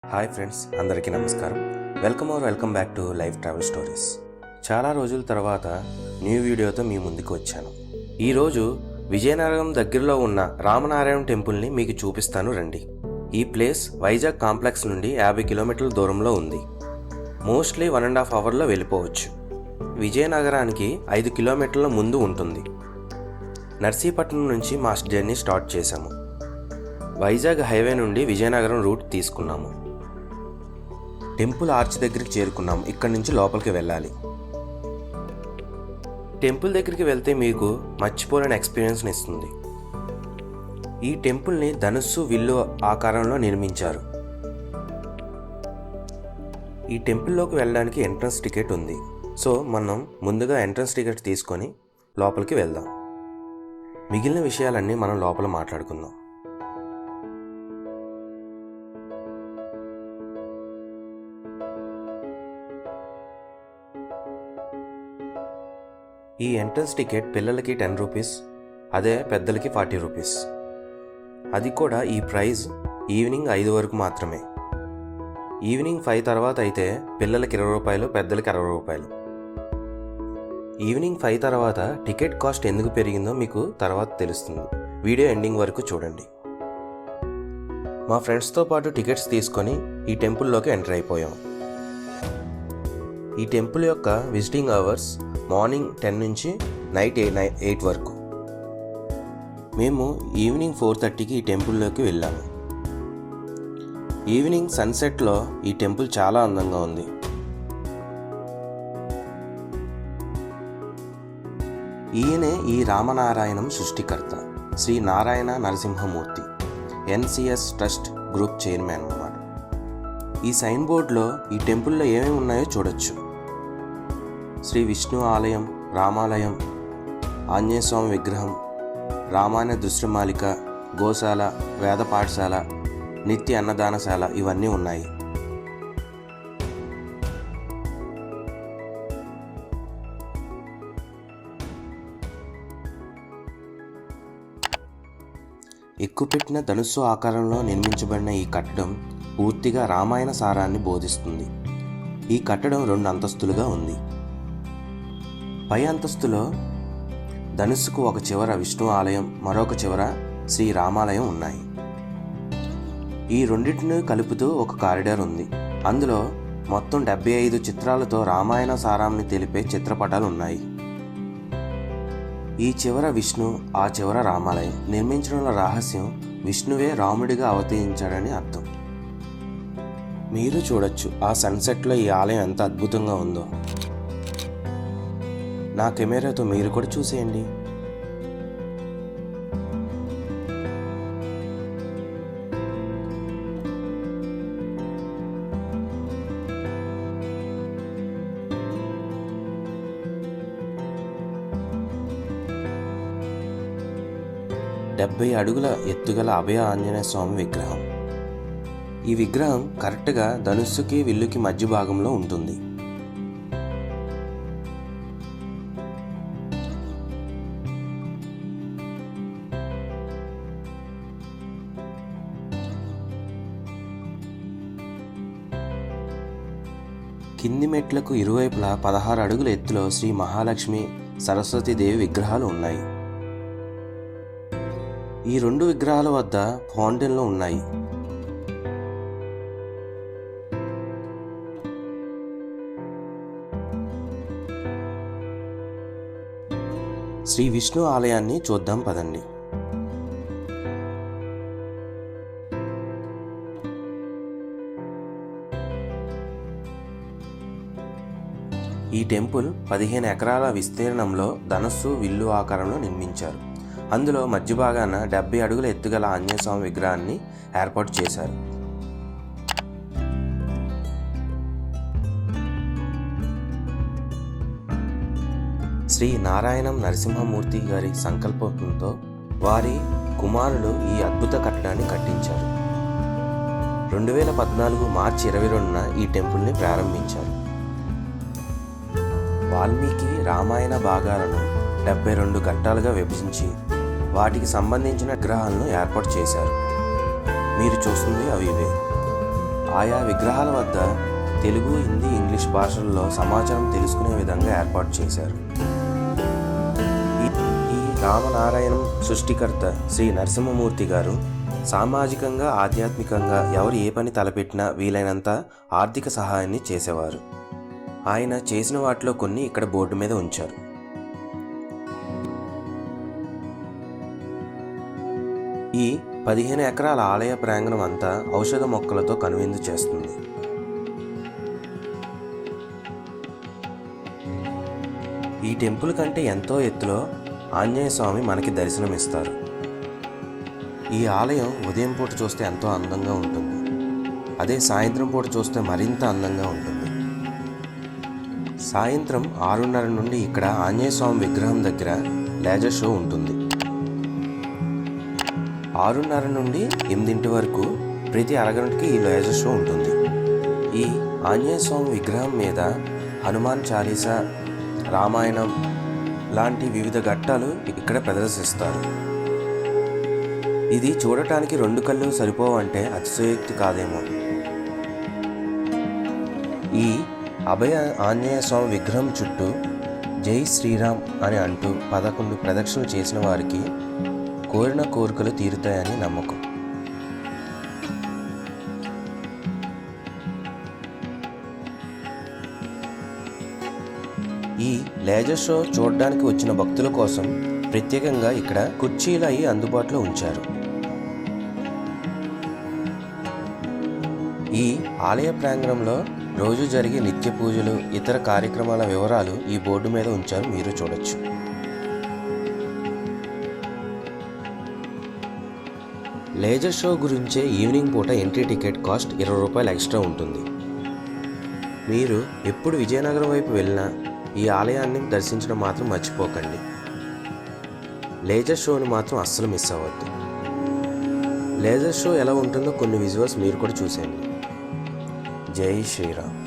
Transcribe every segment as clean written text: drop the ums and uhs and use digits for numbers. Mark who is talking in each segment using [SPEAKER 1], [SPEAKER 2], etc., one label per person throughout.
[SPEAKER 1] Hi friends, అందరికీ నమస్కారం. Welcome back to life travel stories. చాలా రోజుల తర్వాత న్యూ వీడియోతో మీ ముందుకు వచ్చాను. ఈరోజు విజయనగరం దగ్గరలో ఉన్న రామనారాయణ టెంపుల్ని మీకు చూపిస్తాను రండి. ఈ ప్లేస్ వైజాగ్ కాంప్లెక్స్ నుండి 50 కిలోమీటర్ల దూరంలో ఉంది. మోస్ట్లీ 1.5 అవర్లో వెళ్ళిపోవచ్చు. విజయనగరానికి 5 కిలోమీటర్ల ముందు ఉంటుంది. నర్సీపట్నం నుంచి మా జర్నీ స్టార్ట్ చేశాము. వైజాగ్ హైవే నుండి విజయనగరం రూట్ తీసుకున్నాము. టెంపుల్ ఆర్చ్ దగ్గరికి చేరుకున్నాము. ఇక్కడి నుంచి లోపలికి వెళ్ళాలి. టెంపుల్ దగ్గరికి వెళ్తే మీకు మర్చిపోలేని ఎక్స్పీరియన్స్ని ఇస్తుంది. ఈ టెంపుల్ని ధనుస్సు విల్లు ఆకారంలో నిర్మించారు. ఈ టెంపుల్లోకి వెళ్ళడానికి ఎంట్రన్స్ టికెట్ ఉంది. సో మనం ముందుగా ఎంట్రన్స్ టికెట్ తీసుకొని లోపలికి వెళ్దాం. మిగిలిన విషయాలన్నీ మనం లోపల మాట్లాడుకుందాం. ఈ ఎంట్రన్స్ టికెట్ పిల్లలకి 10 రూపీస్, అదే పెద్దలకి 40 రూపీస్. అది కూడా ఈ ప్రైస్ ఈవినింగ్ 5 వరకు మాత్రమే. ఈవినింగ్ 5 తర్వాత అయితే పిల్లలకి 20 రూపాయలు, పెద్దలకి 60 రూపాయలు. ఈవినింగ్ 5 తర్వాత టికెట్ కాస్ట్ ఎందుకు పెరిగిందో మీకు తర్వాత తెలుస్తుంది. వీడియో ఎండింగ్ వరకు చూడండి. మా ఫ్రెండ్స్తో పాటు టికెట్స్ తీసుకొని ఈ టెంపుల్లోకి ఎంటర్ అయిపోయాం. ఈ టెంపుల్ యొక్క విజిటింగ్ అవర్స్ మార్నింగ్ 10 నుంచి నైట్ 8 వరకు. మేము ఈవినింగ్ 4:30కి ఈ టెంపుల్లోకి వెళ్ళాము. ఈవినింగ్ సన్సెట్లో ఈ టెంపుల్ చాలా అందంగా ఉంది. ఈయనే ఈ రామనారాయణం సృష్టికర్త, Shri Narayana Narasimhamurthy, NCS trust group chairman అన్నమాట. ఈ సైన్ బోర్డులో ఈ టెంపుల్లో ఏమేమి ఉన్నాయో చూడొచ్చు. శ్రీ విష్ణు ఆలయం, రామాలయం, ఆంజనేయ స్వామి విగ్రహం, రామాయణ దృశ్యమాలిక, గోశాల, వేద పాఠశాల, నిత్య అన్నదానశాల ఇవన్నీ ఉన్నాయి. ఎక్కుపెట్టిన ధనుస్సు ఆకారంలో నిర్మించబడిన ఈ కట్టడం పూర్తిగా రామాయణ సారాన్ని బోధిస్తుంది. ఈ కట్టడం 2 అంతస్తులుగా ఉంది. పై అంతస్తులో ధనుస్సుకు ఒక చివర విష్ణు ఆలయం, మరొక చివర శ్రీ రామాలయం ఉన్నాయి. ఈ రెండింటిని కలుపుతూ ఒక కారిడార్ ఉంది. అందులో మొత్తం 75 చిత్రాలతో రామాయణ సారాన్ని తెలిపే చిత్రపటాలు ఉన్నాయి. ఈ చివర విష్ణు, ఆ చివర రామాలయం. నిర్మించడంలో రహస్యం విష్ణువే రాముడిగా అవతరించాడని అర్థం. మీరు చూడొచ్చు ఆ సన్సెట్లో ఈ ఆలయం ఎంత అద్భుతంగా ఉందో. నా కెమెరాతో మీరు కూడా చూసేయండి. డెబ్బై అడుగుల ఎత్తుగల అభయ ఆంజనేయ స్వామి విగ్రహం. ఈ విగ్రహం కరెక్ట్గా ధనుస్సుకి విల్లుకి మధ్య భాగంలో ఉంటుంది. కింది మెట్లకు ఇరువైపులా 16 అడుగుల ఎత్తులో శ్రీ మహాలక్ష్మి, సరస్వతీదేవి విగ్రహాలు ఉన్నాయి. ఈ 2 విగ్రహాల వద్ద ఫౌంటైన్లు ఉన్నాయి. శ్రీ విష్ణు ఆలయాన్ని చూద్దాం పదండి. ఈ టెంపుల్ 15 ఎకరాల విస్తీర్ణంలో ధనుస్సు విల్లు ఆకారంలో నిర్మించారు. అందులో మధ్య భాగాన 70 అడుగుల ఎత్తుగల ఆంజనేయ స్వామి విగ్రహాన్ని ఏర్పాటు చేశారు. శ్రీ నారాయణం నరసింహమూర్తి గారి సంకల్పంతో వారి కుమారులు ఈ అద్భుత కట్టడాన్ని కట్టించారు. 2014 మార్చి 22న ఈ టెంపుల్ని ప్రారంభించారు. వాల్మీకి రామాయణ భాగాలను 72 ఘట్టాలుగా విభజించి వాటికి సంబంధించిన విగ్రహాలను ఏర్పాటు చేశారు. మీరు చూస్తుంది అవి ఇవే. ఆయా విగ్రహాల వద్ద తెలుగు, హిందీ, ఇంగ్లీష్ భాషల్లో సమాచారం తెలుసుకునే విధంగా ఏర్పాటు చేశారు. ఈ రామనారాయణం సృష్టికర్త శ్రీ నరసింహమూర్తి గారు సామాజికంగా, ఆధ్యాత్మికంగా ఎవరు ఏ పని తలపెట్టినా వీలైనంత ఆర్థిక సహాయాన్ని చేసేవారు. ఆయన చేసిన వాటిలో కొన్ని ఇక్కడ బోర్డు మీద ఉంచారు. ఈ 15 ఎకరాల ఆలయ ప్రాంగణం అంతా ఔషధ మొక్కలతో కనువిందు చేస్తుంది. ఈ టెంపుల్ కంటే ఎంతో ఎత్తులో ఆంజనేయ స్వామి మనకి దర్శనమిస్తారు. ఈ ఆలయం ఉదయం పూట చూస్తే ఎంతో అందంగా ఉంటుంది. అదే సాయంత్రం పూట చూస్తే మరింత అందంగా ఉంటుంది. సాయంత్రం 6:30 నుండి ఇక్కడ ఆంజనేయ స్వామి విగ్రహం దగ్గర లేజర్ షో ఉంటుంది. 6:30 నుండి 8 వరకు ప్రతి అరగంటకి ఈ లేజర్ షో ఉంటుంది. ఈ ఆంజనేయ స్వామి విగ్రహం మీద హనుమాన్ చాలీసా, రామాయణం లాంటి వివిధ ఘట్టాలు ఇక్కడ ప్రదర్శిస్తారు. ఇది చూడటానికి 2 కళ్ళు సరిపోవంటే అతిశయోక్తి కాదేమో. ఈ అభయ ఆంజనేయ స్వామి విగ్రహం చుట్టూ జై శ్రీరామ్ అని అంటూ 11 ప్రదక్షిణలు చేసిన వారికి కోరిన కోరికలు తీరుతాయని నమ్మకం. ఈ లేజర్ షో చూడడానికి వచ్చిన భక్తుల కోసం ప్రత్యేకంగా ఇక్కడ కుర్చీలు అయి అందుబాటులో ఉంచారు. ఈ ఆలయ ప్రాంగణంలో రోజు జరిగే నిత్య పూజలు, ఇతర కార్యక్రమాల వివరాలు ఈ బోర్డు మీద ఉంచారు, మీరు చూడొచ్చు. లేజర్ షో గురించే ఈవినింగ్ పూట ఎంట్రీ టికెట్ కాస్ట్ 20 రూపాయలు ఎక్స్ట్రా ఉంటుంది. మీరు ఎప్పుడు విజయనగరం వైపు వెళ్ళినా ఈ ఆలయాన్ని దర్శించడం మాత్రం మర్చిపోకండి. లేజర్ షోని మాత్రం అస్సలు మిస్ అవ్వద్దు. లేజర్ షో ఎలా ఉంటుందో కొన్ని విజువల్స్ మీరు కూడా చూసేయండి. జై శ్రీరామ్.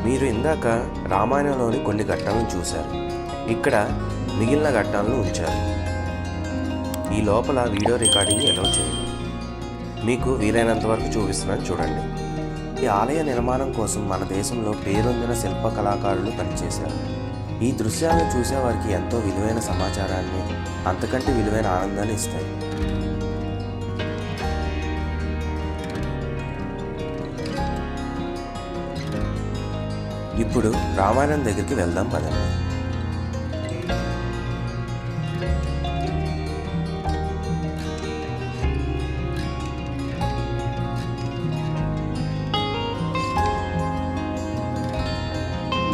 [SPEAKER 1] మీరు ఇందాక రామాయణంలోని కొన్ని ఘట్టాలను చూశారు. ఇక్కడ మిగిలిన ఘట్టాలను ఉంచారు. ఈ లోపల వీడియో రికార్డింగ్ ఎలౌ చేయండి. మీకు వీలైనంత వరకు చూపిస్తున్నాను, చూడండి. ఈ ఆలయ నిర్మాణం కోసం మన దేశంలో పేరొందిన శిల్ప కళాకారులు పనిచేశారు. ఈ దృశ్యాలను చూసేవారికి ఎంతో విలువైన సమాచారాన్ని, అంతకంటే విలువైన ఆనందాన్ని ఇస్తాయి. ఇప్పుడు రామాయణం దగ్గరికి వెళ్దాం పదండి.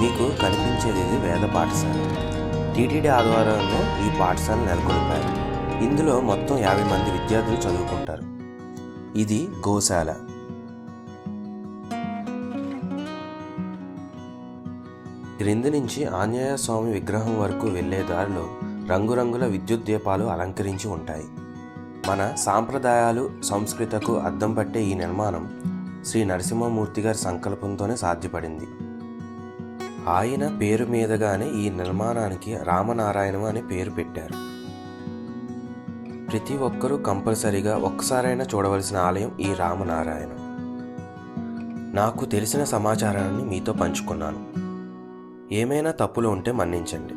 [SPEAKER 1] మీకు కనిపించేది ఇది వేద పాఠశాల. టీటీడీ ఆధ్వర్యంలో ఈ పాఠశాల నెలకొల్పారు. ఇందులో మొత్తం 50 మంది విద్యార్థులు చదువుకుంటారు. ఇది గోశాల. క్రింది నుంచి ఆంజనేయ స్వామి విగ్రహం వరకు వెళ్లే దారిలో రంగురంగుల విద్యుత్ దీపాలు అలంకరించి ఉంటాయి. మన సాంప్రదాయాలు సంస్కృతకు అద్దం పట్టే ఈ నిర్మాణం శ్రీ నరసింహమూర్తి గారి సంకల్పంతోనే సాధ్యపడింది. ఆయన పేరు మీదుగానే ఈ నిర్మాణానికి రామనారాయణం అనే పేరు పెట్టారు. ప్రతి ఒక్కరూ కంపల్సరీగా ఒక్కసారైనా చూడవలసిన ఆలయం ఈ రామనారాయణం. నాకు తెలిసిన సమాచారాన్ని మీతో పంచుకున్నాను. ఏమైనా తప్పులు ఉంటే మన్నించండి.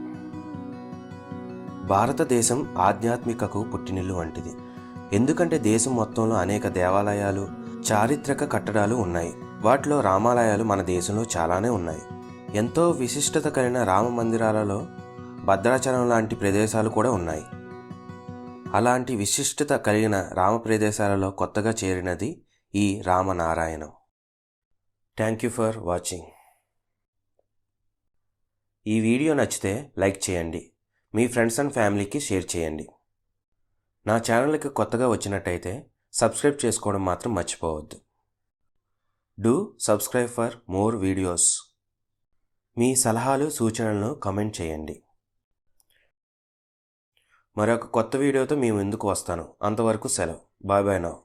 [SPEAKER 1] భారతదేశం ఆధ్యాత్మికకు పుట్టినిల్లు వంటిది. ఎందుకంటే దేశం మొత్తంలో అనేక దేవాలయాలు, చారిత్రక కట్టడాలు ఉన్నాయి. వాటిలో రామాలయాలు మన దేశంలో చాలానే ఉన్నాయి. ఎంతో విశిష్టత కలిగిన రామ మందిరాలలో భద్రాచలం లాంటి ప్రదేశాలు కూడా ఉన్నాయి. అలాంటి విశిష్టత కలిగిన రామ ప్రదేశాలలో కొత్తగా చేరినది ఈ Ramanarayanam. Thank you for watching. ఈ వీడియో నచ్చితే లైక్ చేయండి, మీ ఫ్రెండ్స్ అండ్ ఫ్యామిలీకి షేర్ చేయండి. నా ఛానల్కి కొత్తగా వచ్చినట్టయితే సబ్స్క్రైబ్ చేసుకోవడం మాత్రం మర్చిపోవద్దు. Do subscribe for more videos. మీ సలహాలు సూచనలను కామెంట్ చేయండి. మరొక కొత్త వీడియోతో మీ ముందుకు వస్తాను. అంతవరకు సెలవు. Bye bye now.